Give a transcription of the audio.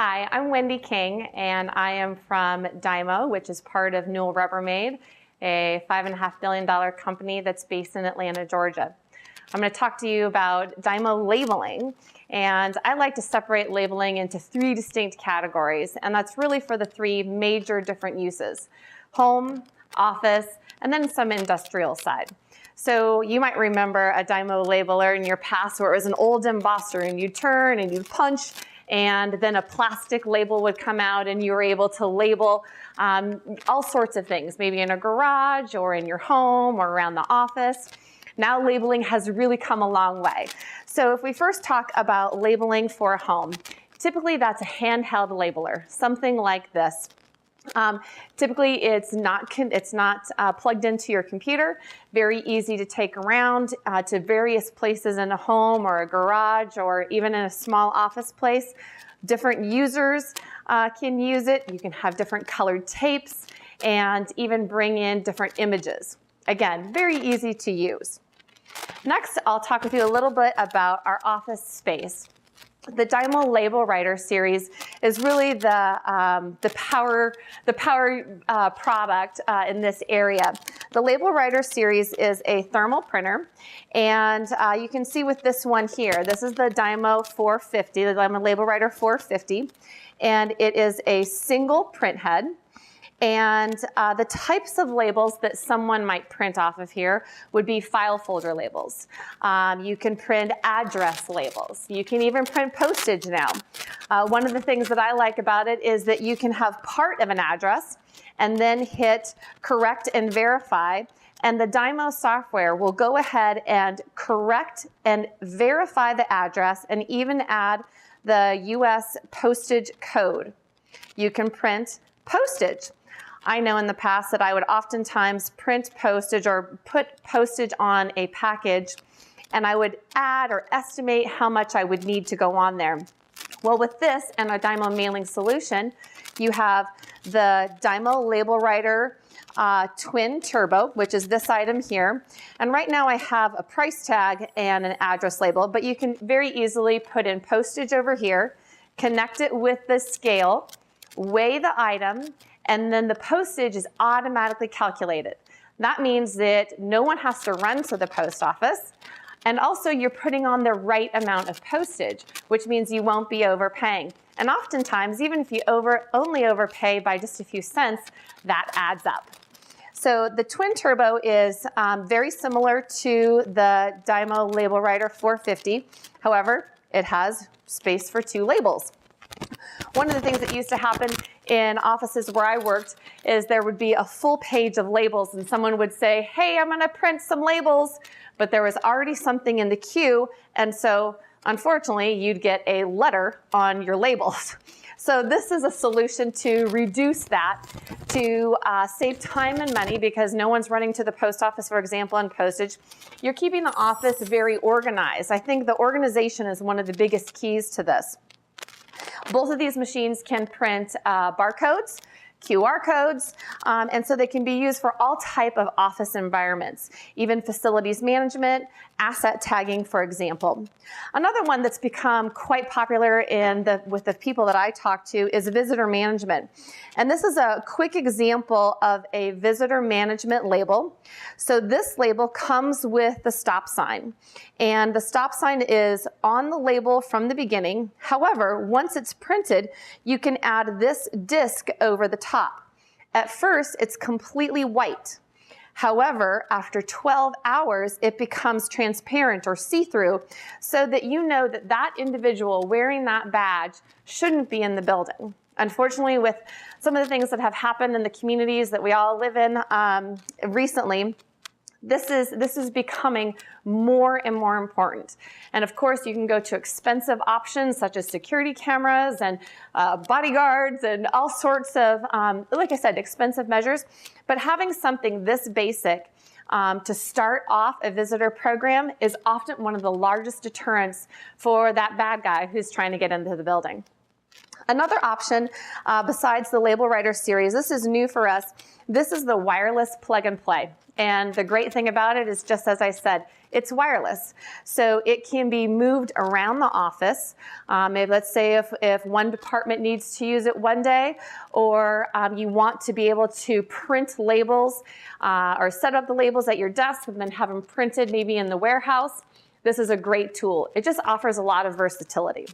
Hi, I'm Wendy King, and I am from Dymo, which is part of Newell Rubbermaid, a $5.5 billion company that's based in Atlanta, Georgia. I'm going to talk to you about Dymo labeling, and I like to separate labeling into three distinct categories, and that's really for the three major different uses: home, office, and then some industrial side. So you might remember a Dymo labeler in your past where it was an old embosser, and you'd turn and you'd punch, and then a plastic label would come out and you were able to label all sorts of things, maybe in a garage or in your home or around the office. Now labeling has really come a long way. So if we first talk about labeling for a home, typically that's a handheld labeler, something like this. Typically it's not plugged into your computer, very easy to take around to various places in a home or a garage or even in a small office place. Different users can use it. You can have different colored tapes and even bring in different images. Again, very easy to use. Next, I'll talk with you a little bit about our office space. The Dymo Label Writer series is really the power product in this area. The Label Writer series is a thermal printer, and you can see with this one here, this is the Dymo 450, the Dymo Label Writer 450, and it is a single print head. And the types of labels that someone might print off of here would be file folder labels. You can print address labels. You can even print postage now. One of the things that I like about it is that you can have part of an address and then hit correct and verify, and the Dymo software will go ahead and correct and verify the address and even add the US postage code. You can print postage. I know in the past that I would oftentimes print postage or put postage on a package, and I would add or estimate how much I would need to go on there. Well, with this and our Dymo mailing solution, you have the Dymo Label Writer Twin Turbo, which is this item here. And right now I have a price tag and an address label, but you can very easily put in postage over here, connect it with the scale, weigh the item, and then the postage is automatically calculated. That means that no one has to run to the post office, and also you're putting on the right amount of postage, which means you won't be overpaying. And oftentimes, even if you only overpay by just a few cents, that adds up. So the Twin Turbo is very similar to the Dymo Label Writer 450. However, it has space for two labels. One of the things that used to happen in offices where I worked is there would be a full page of labels and someone would say, hey, I'm going to print some labels, but there was already something in the queue, and so unfortunately you'd get a letter on your labels. So this is a solution to reduce that, to save time and money because no one's running to the post office, for example, on postage. You're keeping the office very organized. I think the organization is one of the biggest keys to this. Both of these machines can print barcodes, QR codes, and so they can be used for all type of office environments, even facilities management, asset tagging, for example. Another one that's become quite popular with the people that I talk to is visitor management. And this is a quick example of a visitor management label. So this label comes with the stop sign, and the stop sign is on the label from the beginning. However, once it's printed, you can add this disc over the top. At first, it's completely white. However, after 12 hours, it becomes transparent or see-through so that you know that that individual wearing that badge shouldn't be in the building. Unfortunately, with some of the things that have happened in the communities that we all live in recently, this is becoming more and more important. And of course, you can go to expensive options such as security cameras and bodyguards and all sorts of, like I said, expensive measures. But having something this basic to start off a visitor program is often one of the largest deterrents for that bad guy who's trying to get into the building. Another option besides the Label Writer series, this is new for us, this is the wireless plug and play. And the great thing about it is, just as I said, it's wireless. So it can be moved around the office. Maybe let's say if one department needs to use it one day, or you want to be able to print labels or set up the labels at your desk and then have them printed maybe in the warehouse. This is a great tool. It just offers a lot of versatility.